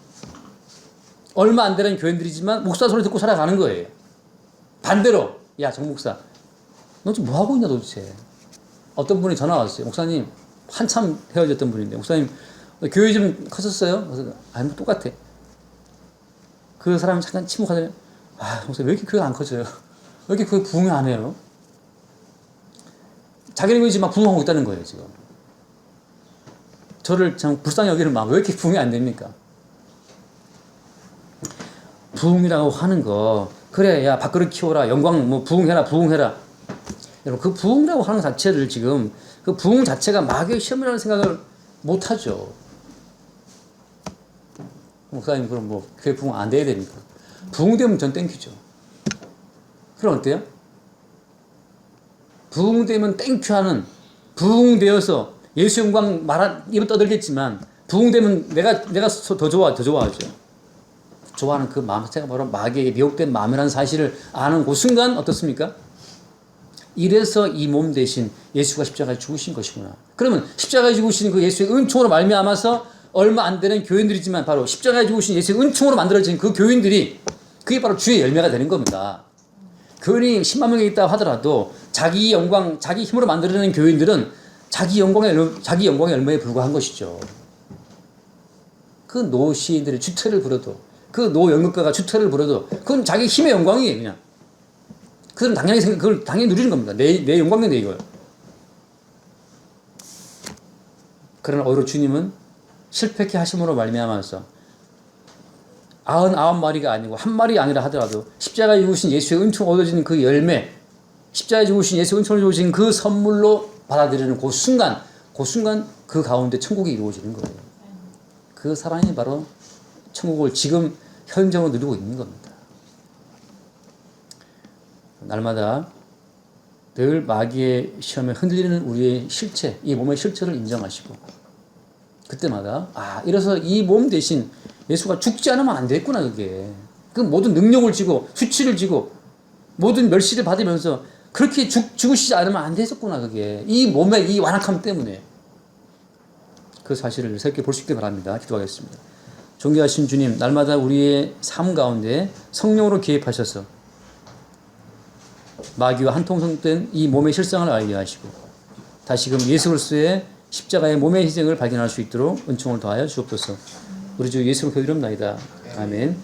얼마 안 되는 교인들이지만 목사 소리 듣고 살아가는 거예요. 반대로, 야, 정 목사, 너 지금 뭐 하고 있냐 도대체? 어떤 분이 전화 왔어요. 목사님, 한참 헤어졌던 분인데, 목사님, 교회 좀 커졌어요? 그래서, 아니, 뭐 똑같아. 그 사람이 잠깐 침묵하더니, 목사님, 왜 이렇게 교회가 안 커져요? 왜 이렇게 교회 부흥이 안 해요? 자기는 지금 막 부흥하고 있다는 거예요, 지금. 저를 참 불쌍히 여기는 막, 왜 이렇게 부흥이 안 됩니까? 부흥이라고 하는 거, 그래, 야, 밥그릇 키워라, 영광, 뭐, 부흥해라. 여러분, 그 부흥이라고 하는 것 자체를 지금, 그 부흥 자체가 마귀의 시험이라는 생각을 못 하죠. 목사님, 그럼 뭐, 교회 부흥 안 돼야 됩니까? 부흥되면 전 땡큐죠. 그럼 어때요? 부흥되면 땡큐하는, 부흥되어서 예수 영광 입을 떠들겠지만, 부흥되면 내가 더 좋아하죠. 좋아하는 그 마음 자체가 바로 마귀에게 미혹된 마음이라는 사실을 아는 그 순간 어떻습니까? 이래서 이 몸 대신 예수가 십자가에 죽으신 것이구나. 그러면 십자가에 죽으신 그 예수의 은총으로 말미암아서 얼마 안 되는 교인들이지만 바로 십자가에 죽으신 예수의 은총으로 만들어진 그 교인들이, 그게 바로 주의 열매가 되는 겁니다. 교인이 10만 명이 있다 하더라도 자기 영광, 자기 힘으로 만들어내는 교인들은 자기 영광의 열매에 불과한 것이죠. 그 노시인들의 주태를 부려도, 그 노연극가가 주태를 부려도 그건 자기 힘의 영광이에요. 그냥 그건 그걸 당연히 누리는 겁니다. 내 영광인데 이거요. 그러나 오히려 주님은 실패케 하심으로 말미암아서 99마리가 아니고 한 마리 아니라 하더라도 십자가에 죽으신 예수의 은총 얻어진 그 열매, 십자가에 죽으신 예수의 은총을 주신 그 선물로 받아들이는 그 순간 그 가운데 천국이 이루어지는 거예요. 그 사랑이 바로 천국을 지금 현장으로 누리고 있는 겁니다. 날마다 늘 마귀의 시험에 흔들리는 우리의 실체, 이 몸의 실체를 인정하시고, 그때마다 이래서 이 몸 대신 예수가 죽지 않으면 안 됐구나. 그게 그 모든 능력을 지고 수치를 지고 모든 멸시를 받으면서 그렇게 죽으시지 않으면 안 됐었구나. 그게 이 몸의 이 완악함 때문에. 그 사실을 새롭게 볼 수 있게 바랍니다. 기도하겠습니다. 존귀하신 주님, 날마다 우리의 삶 가운데 성령으로 개입하셔서 마귀와 한통속된 이 몸의 실상을 알게 하시고 다시금 예수 그리스도의 십자가의 몸의 희생을 발견할 수 있도록 은총을 더하여 주옵소서. 우리 주 예수 그리스도 이름나이다. 아멘.